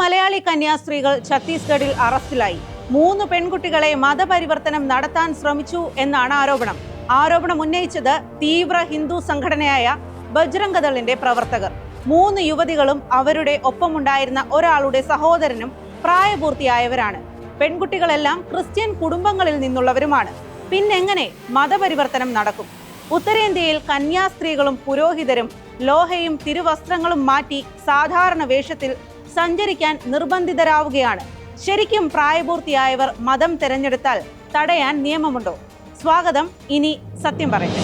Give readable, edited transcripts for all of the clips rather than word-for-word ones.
മലയാളി കന്യാസ്ത്രീകൾ ഛത്തീസ്ഗഡിൽ അറസ്റ്റിലായി. 3 പെൺകുട്ടികളെ മതപരിവർത്തനം നടത്താൻ ശ്രമിച്ചു എന്നാണ് ആരോപണം. ആരോപണം ഉന്നയിച്ചത് തീവ്ര ഹിന്ദു സംഘടനയായ ബജ്രംഗ് ദളിന്റെ പ്രവർത്തകർ. 3 യുവതികളും അവരുടെ ഒപ്പമുണ്ടായിരുന്ന ഒരാളുടെ സഹോദരനും പ്രായപൂർത്തിയായവരാണ്. പെൺകുട്ടികളെല്ലാം ക്രിസ്ത്യൻ കുടുംബങ്ങളിൽ നിന്നുള്ളവരുമാണ്. പിന്നെങ്ങനെ മതപരിവർത്തനം നടക്കും? ഉത്തരേന്ത്യയിൽ കന്യാസ്ത്രീകളും പുരോഹിതരും ലോഹയും തിരുവസ്ത്രങ്ങളും മാറ്റി സാധാരണ വേഷത്തിൽ സഞ്ചരിക്കാൻ നിർബന്ധിതരാവുകയാണ്. ശരിക്കും പ്രായപൂർത്തിയായവർ മതം തിരഞ്ഞെടുത്താൽ തടയാൻ നിയമമുണ്ടോ? സ്വാഗതം. ഇനി സത്യം പറയട്ടെ.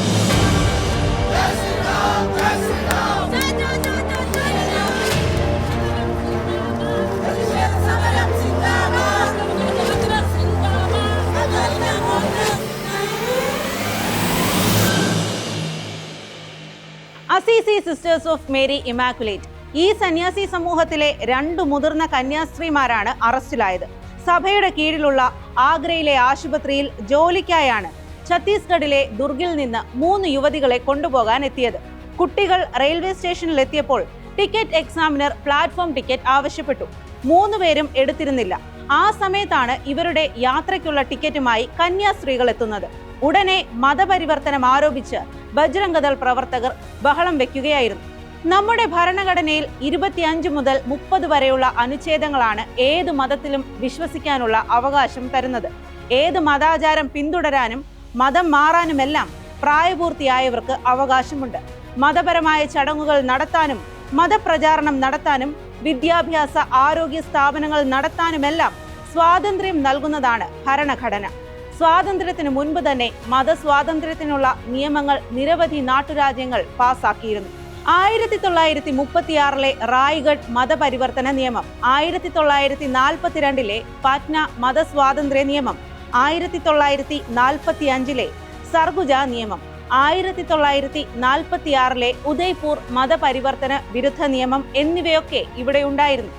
Assisi sisters of Mary immaculate. ഈ സന്യാസി സമൂഹത്തിലെ 2 മുതിർന്ന കന്യാസ്ത്രീമാരാണ് അറസ്റ്റിലായത്. സഭയുടെ കീഴിലുള്ള ആഗ്രയിലെ ആശുപത്രിയിൽ ജോലിക്കായാണ് ഛത്തീസ്ഗഡിലെ ദുർഗിൽ നിന്ന് 3 യുവതികളെ കൊണ്ടുപോകാൻ എത്തിയത്. കുട്ടികൾ റെയിൽവേ സ്റ്റേഷനിൽ എത്തിയപ്പോൾ ടിക്കറ്റ് എക്സാമിനർ പ്ലാറ്റ്ഫോം ടിക്കറ്റ് ആവശ്യപ്പെട്ടു. 3 പേരും എടുത്തിരുന്നില്ല. ആ സമയത്താണ് ഇവരുടെ യാത്രയ്ക്കുള്ള ടിക്കറ്റുമായി കന്യാസ്ത്രീകൾ എത്തുന്നത്. ഉടനെ മതപരിവർത്തനം ആരോപിച്ച് ബജ്രംഗ് ദൾ പ്രവർത്തകർ ബഹളം വെക്കുകയായിരുന്നു. നമ്മുടെ ഭരണഘടനയിൽ 25 മുതൽ 30 വരെയുള്ള അനുച്ഛേദങ്ങളാണ് ഏത് മതത്തിലും വിശ്വസിക്കാനുള്ള അവകാശം തരുന്നത്. ഏത് മതാചാരം പിന്തുടരാനും മതം മാറാനുമെല്ലാം പ്രായപൂർത്തിയായവർക്ക് അവകാശമുണ്ട്. മതപരമായ ചടങ്ങുകൾ നടത്താനും മതപ്രചാരണം നടത്താനും വിദ്യാഭ്യാസ ആരോഗ്യ സ്ഥാപനങ്ങൾ നടത്താനുമെല്ലാം സ്വാതന്ത്ര്യം നൽകുന്നതാണ് ഭരണഘടന. സ്വാതന്ത്ര്യത്തിന് മുൻപ് തന്നെ മതസ്വാതന്ത്ര്യത്തിനുള്ള നിയമങ്ങൾ നിരവധി നാട്ടുരാജ്യങ്ങൾ പാസാക്കിയിരുന്നു. 1936 റായ്ഗഡ് മതപരിവർത്തന നിയമം, 1942 പാറ്റ്ന മതസ്വാതന്ത്ര്യ നിയമം, 1945 സർഗുജ നിയമം, 1946 ഉദയ്പൂർ മതപരിവർത്തന വിരുദ്ധ നിയമം എന്നിവയൊക്കെ ഇവിടെ ഉണ്ടായിരുന്നു.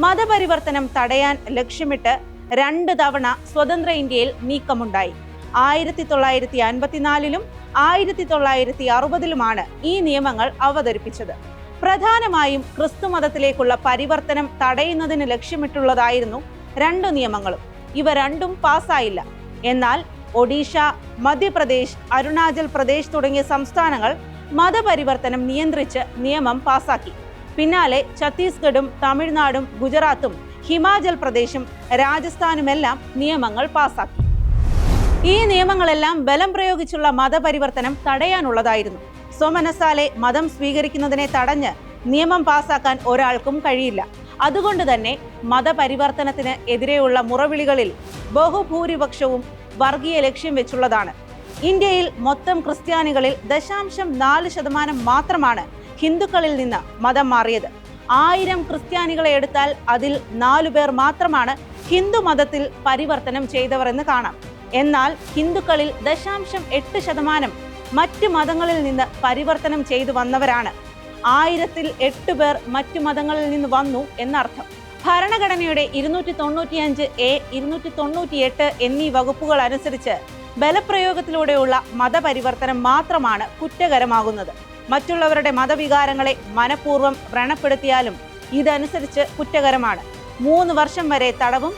മതപരിവർത്തനം തടയാൻ ലക്ഷ്യമിട്ട് 2 തവണ സ്വതന്ത്ര ഇന്ത്യയിൽ നീക്കമുണ്ടായി. 1954 1960 ഈ നിയമങ്ങൾ അവതരിപ്പിച്ചത്. പ്രധാനമായും ക്രിസ്തു മതത്തിലേക്കുള്ള പരിവർത്തനം തടയുന്നതിന് ലക്ഷ്യമിട്ടുള്ളതായിരുന്നു 2 നിയമങ്ങളും. ഇവ രണ്ടും പാസ്സായില്ല. എന്നാൽ ഒഡീഷ, മധ്യപ്രദേശ്, അരുണാചൽ പ്രദേശ് തുടങ്ങിയ സംസ്ഥാനങ്ങൾ മതപരിവർത്തനം നിയന്ത്രിച്ച് നിയമം പാസാക്കി. പിന്നാലെ ഛത്തീസ്ഗഡും തമിഴ്നാടും ഗുജറാത്തും ഹിമാചൽ പ്രദേശും രാജസ്ഥാനുമെല്ലാം നിയമങ്ങൾ പാസാക്കി. ഈ നിയമങ്ങളെല്ലാം ബലം പ്രയോഗിച്ചുള്ള മതപരിവർത്തനം തടയാനുള്ളതായിരുന്നു. സ്വമനസാലെ മതം സ്വീകരിക്കുന്നതിനെ തടഞ്ഞ് നിയമം പാസാക്കാൻ ഒരാൾക്കും കഴിയില്ല. അതുകൊണ്ട് തന്നെ മതപരിവർത്തനത്തിന് എതിരെയുള്ള മുറവിളികളിൽ ബഹുഭൂരിപക്ഷവും വർഗീയ ലക്ഷ്യം വെച്ചുള്ളതാണ്. ഇന്ത്യയിൽ മൊത്തം ക്രിസ്ത്യാനികളിൽ 0.4% മാത്രമാണ് ഹിന്ദുക്കളിൽ നിന്ന് മതം മാറിയത്. 1000 ക്രിസ്ത്യാനികളെ എടുത്താൽ അതിൽ 4 പേർ മാത്രമാണ് ഹിന്ദു മതത്തിൽ പരിവർത്തനം ചെയ്തവർ എന്ന് കാണാം. എന്നാൽ ഹിന്ദുക്കളിൽ 0.8% മറ്റ് മതങ്ങളിൽ നിന്ന് പരിവർത്തനം ചെയ്തു വന്നവരാണ്. 1000-ൽ 8 പേർ മറ്റു മതങ്ങളിൽ നിന്ന് വന്നു എന്നർത്ഥം. ഭരണഘടനയുടെ 295A, 298 എന്നീ വകുപ്പുകൾ അനുസരിച്ച് ബലപ്രയോഗത്തിലൂടെയുള്ള മതപരിവർത്തനം മാത്രമാണ് കുറ്റകരമാകുന്നത്. മറ്റുള്ളവരുടെ മതവികാരങ്ങളെ മനഃപൂർവ്വം വ്രണപ്പെടുത്തിയാലും ഇതനുസരിച്ച് കുറ്റകരമാണ്. 3 വർഷം വരെ തടവും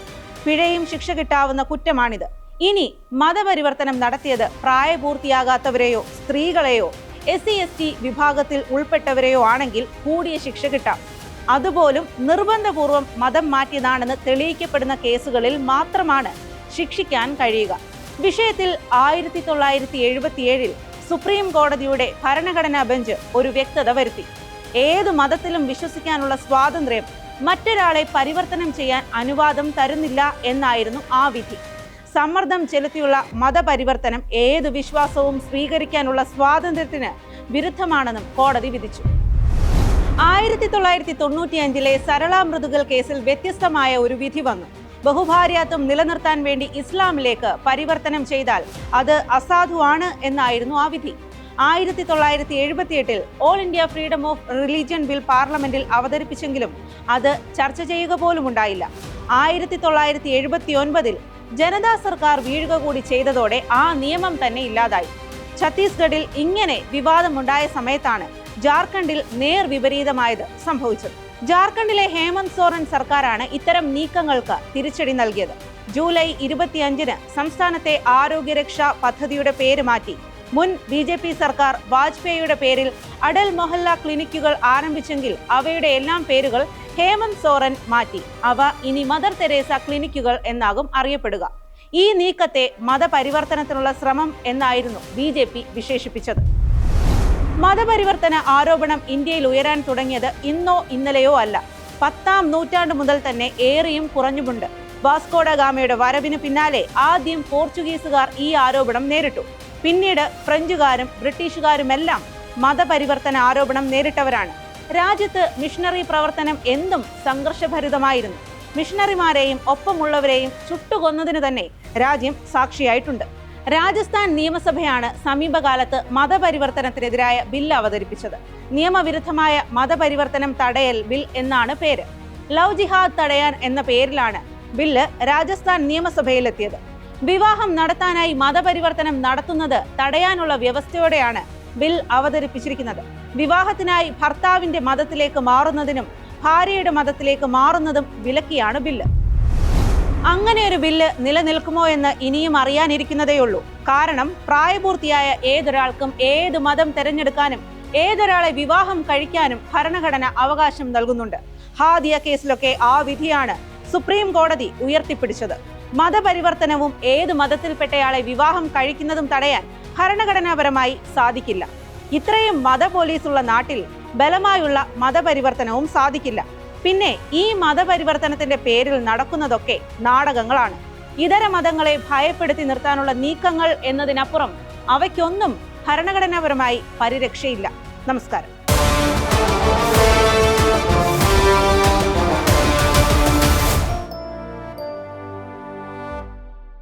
പിഴയും ശിക്ഷ കിട്ടാവുന്ന കുറ്റമാണിത്. ഇനി മതപരിവർത്തനം നടത്തിയത് പ്രായപൂർത്തിയാകാത്തവരെയോ സ്ത്രീകളെയോ SC/ST വിഭാഗത്തിൽ ഉൾപ്പെട്ടവരെയോ ആണെങ്കിൽ കൂടിയ ശിക്ഷ കിട്ടാം. അതുപോലും നിർബന്ധപൂർവം മതം മാറ്റിയതാണെന്ന് തെളിയിക്കപ്പെടുന്ന കേസുകളിൽ മാത്രമാണ് ശിക്ഷിക്കാൻ കഴിയുക. വിഷയത്തിൽ 1977 സുപ്രീം കോടതിയുടെ ഭരണഘടനാ ബെഞ്ച് ഒരു വ്യക്തത വരുത്തി. ഏതു മതത്തിലും വിശ്വസിക്കാനുള്ള സ്വാതന്ത്ര്യം മറ്റൊരാളെ പരിവർത്തനം ചെയ്യാൻ അനുവാദം തരുന്നില്ല എന്നായിരുന്നു ആ വിധി. സമ്മർദ്ദം ചെലുത്തിയുള്ള മതപരിവർത്തനം ഏതു വിശ്വാസവും സ്വീകരിക്കാനുള്ള സ്വാതന്ത്ര്യത്തിന് വിരുദ്ധമാണെന്നും കോടതി വിധിച്ചു. 1995 സരള മൃദുകൽ കേസിൽ വ്യത്യസ്തമായ ഒരു വിധി വന്നു. ബഹുഭാര്യാത്വം നിലനിർത്താൻ വേണ്ടി ഇസ്ലാമിലേക്ക് പരിവർത്തനം ചെയ്താൽ അത് അസാധുവാണ് എന്നായിരുന്നു ആ വിധി. 1978 all India freedom of religion bill പാർലമെന്റിൽ അവതരിപ്പിച്ചെങ്കിലും അത് ചർച്ച ചെയ്യുക പോലും ഉണ്ടായില്ല. 1979 ജനതാ സർക്കാർ വീഴുക കൂടി ചെയ്തതോടെ ആ നിയമം തന്നെ ഇല്ലാതായി. ഛത്തീസ്ഗഡിൽ ഇങ്ങനെ വിവാദമുണ്ടായ സമയത്താണ് ജാർഖണ്ഡിൽ നേർ വിപരീതമായത് സംഭവിച്ചത്. ജാർഖണ്ഡിലെ ഹേമന്ത് സോറൻ സർക്കാരാണ് ഇത്തരം നീക്കങ്ങൾക്ക് തിരിച്ചടി നൽകിയത്. ജൂലൈ 25-ന് സംസ്ഥാനത്തെ ആരോഗ്യരക്ഷാ പദ്ധതിയുടെ പേര് മാറ്റി. മുൻ BJP സർക്കാർ വാജ്പേയിയുടെ പേരിൽ അടൽ മൊഹല്ല ക്ലിനിക്കുകൾ ആരംഭിച്ചെങ്കിൽ അവയുടെ എല്ലാം പേരുകൾ ഹേമന്ത് സോറൻ മാറ്റി. അവ ഇനി മദർ തെരേസ ക്ലിനിക്കുകൾ എന്നാകും അറിയപ്പെടുക. ഈ നീക്കത്തെ മതപരിവർത്തനത്തിനുള്ള ശ്രമം എന്നായിരുന്നു BJP വിശേഷിപ്പിച്ചത്. മതപരിവർത്തന ആരോപണം ഇന്ത്യയിൽ ഉയരാൻ തുടങ്ങിയത് ഇന്നോ ഇന്നലെയോ അല്ല. 10-ാം നൂറ്റാണ്ട് മുതൽ തന്നെ ഏറിയും കുറഞ്ഞുമുണ്ട്. വാസ്കോഡ ഗാമയുടെ വരവിന് പിന്നാലെ ആദ്യം പോർച്ചുഗീസുകാർ ഈ ആരോപണം നേരിട്ടു. പിന്നീട് ഫ്രഞ്ചുകാരും ബ്രിട്ടീഷുകാരുമെല്ലാം മതപരിവർത്തന ആരോപണം നേരിട്ടവരാണ്. രാജ്യത്ത് മിഷണറി പ്രവർത്തനം എന്തും സംഘർഷഭരിതമായിരുന്നു. മിഷണറിമാരെയും ഒപ്പമുള്ളവരെയും ചുട്ടുകൊന്നതിന് തന്നെ രാജ്യം സാക്ഷിയായിട്ടുണ്ട്. രാജസ്ഥാൻ നിയമസഭയാണ് സമീപകാലത്ത് മതപരിവർത്തനത്തിനെതിരായ ബില്ല് അവതരിപ്പിച്ചത്. നിയമവിരുദ്ധമായ മതപരിവർത്തനം തടയൽ ബിൽ എന്നാണ് പേര്. ലവ് ജിഹാദ് തടയാൻ എന്ന പേരിലാണ് ബില്ല് രാജസ്ഥാൻ നിയമസഭയിലെത്തിയത്. വിവാഹം നടത്താനായി മതപരിവർത്തനം നടത്തുന്നത് തടയാനുള്ള വ്യവസ്ഥയോടെയാണ് ബിൽ അവതരിപ്പിച്ചിരിക്കുന്നത്. വിവാഹത്തിനായി ഭർത്താവിന്റെ മതത്തിലേക്ക് മാറുന്നതിനും ഭാര്യയുടെ മതത്തിലേക്ക് മാറുന്നതും വിലക്കിയാണ് ബില്ല്. അങ്ങനെ ഒരു ബില്ല് നിലനിൽക്കുമോ എന്ന് ഇനിയും അറിയാനിരിക്കുന്നതേയുള്ളൂ. കാരണം പ്രായപൂർത്തിയായ ഏതൊരാൾക്കും ഏത് മതം തെരഞ്ഞെടുക്കാനും ഏതൊരാളെ വിവാഹം കഴിക്കാനും ഭരണഘടന അവകാശം നൽകുന്നുണ്ട്. ഹാദിയ കേസിലൊക്കെ ആ വിധിയാണ് സുപ്രീം കോടതി ഉയർത്തിപ്പിടിച്ചത്. മതപരിവർത്തനവും ഏത് മതത്തിൽപ്പെട്ടയാളെ വിവാഹം കഴിക്കുന്നതും തടയാൻ ഭരണഘടനാപരമായി സാധിക്കില്ല. ഇത്രയും മത പോലീസുള്ള നാട്ടിൽ ബലമായുള്ള മതപരിവർത്തനവും സാധിക്കില്ല. പിന്നെ ഈ മതപരിവർത്തനത്തിന്റെ പേരിൽ നടക്കുന്നതൊക്കെ നാടകങ്ങളാണ്. ഇതര മതങ്ങളെ ഭയപ്പെടുത്തി നിർത്താനുള്ള നീക്കങ്ങൾ എന്നതിനപ്പുറം അവയ്ക്കൊന്നും ഭരണഘടനാപരമായി പരിരക്ഷയില്ല. നമസ്കാരം.